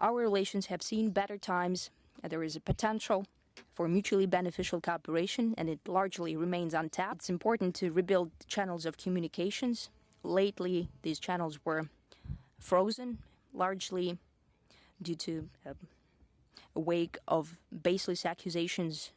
Our relations have seen better times, and there is a potential for mutually beneficial cooperation, and it largely remains untapped. It's important to rebuild channels of communications. Lately, these channels were frozen, largely due to a wave of baseless accusations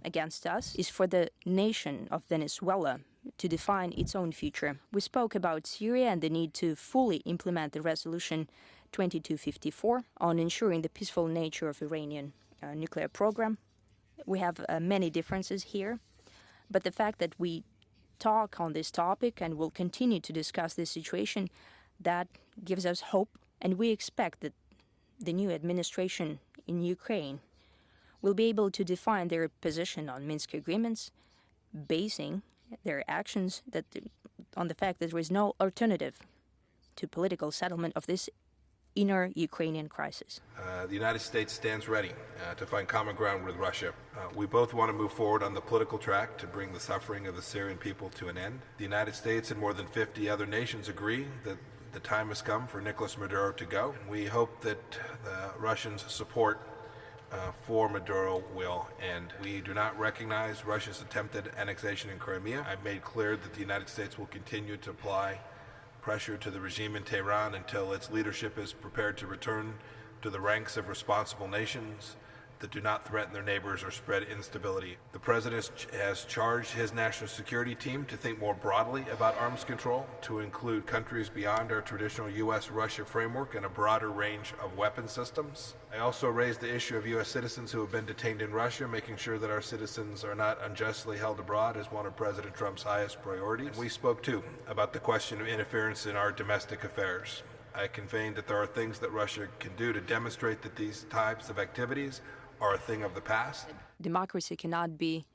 against us, is for the nation of Venezuela to define its own future. We spoke about Syria and the need to fully implement the resolution 2254 on ensuring the peaceful nature of Iranian nuclear program. We have many differences here, but the fact that we talk on this topic and will continue to discuss this situation, that gives us hope, and we expect that the new administration in Ukraine will be able to define their position on Minsk agreements, basing their actions on the fact that there is no alternative to political settlement of this inner Ukrainian crisis. The United States stands ready to find common ground with Russia. We both want to move forward on the political track to bring the suffering of the Syrian people to an end. The United States and more than 50 other nations agree that the time has come for Nicolas Maduro to go. We hope that the Russians' support for Maduro will end. We do not recognize Russia's attempted annexation in Crimea. I've made clear that the United States will continue to apply pressure to the regime in Tehran until its leadership is prepared to return to the ranks of responsible nations that do not threaten their neighbors or spread instability. The President has charged his national security team to think more broadly about arms control, to include countries beyond our traditional U.S.-Russia framework and a broader range of weapon systems. I also raised the issue of U.S. citizens who have been detained in Russia, making sure that our citizens are not unjustly held abroad is one of President Trump's highest priorities. And we spoke, too, about the question of interference in our domestic affairs. I conveyed that there are things that Russia can do to demonstrate that these types of activities are a thing of the past. Democracy cannot be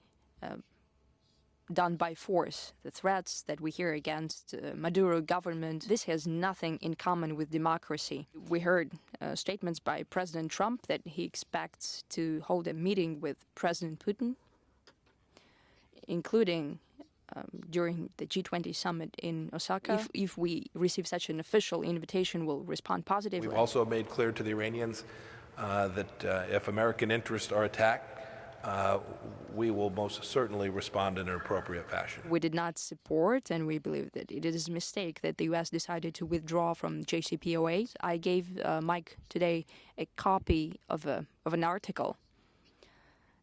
done by force. The threats that we hear against Maduro government, this has nothing in common with democracy. We heard statements by President Trump that he expects to hold a meeting with President Putin, including during the G20 summit in Osaka. If we receive such an official invitation, we'll respond positively. We've also made clear to the Iranians that if American interests are attacked, we will most certainly respond in an appropriate fashion. We did not support, and we believe that it is a mistake that the U.S. decided to withdraw from JCPOA. I gave Mike today a copy of an article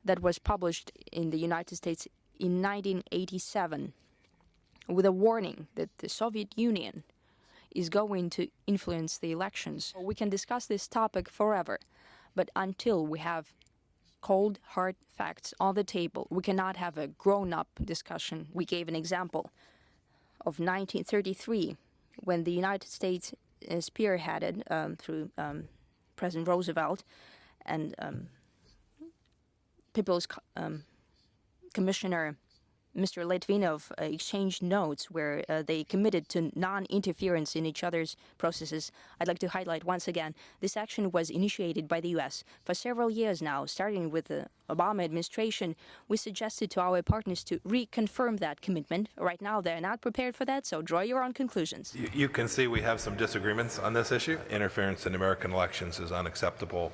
that was published in the United States in 1987 with a warning that the Soviet Union is going to influence the elections. We can discuss this topic forever, but until we have cold, hard facts on the table, we cannot have a grown-up discussion. We gave an example of 1933, when the United States spearheaded through President Roosevelt and People's Commissioner Mr. Litvinov exchanged notes where they committed to non-interference in each other's processes. I'd like to highlight once again, this action was initiated by the U.S. For several years now, starting with the Obama administration. We suggested to our partners to reconfirm that commitment. Right now, they're not prepared for that, so draw your own conclusions. You can see we have some disagreements on this issue. Interference in American elections is unacceptable.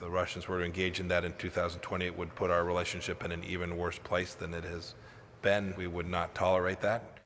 The Russians were to engage in that in 2020, it would put our relationship in an even worse place than it has been. We would not tolerate that.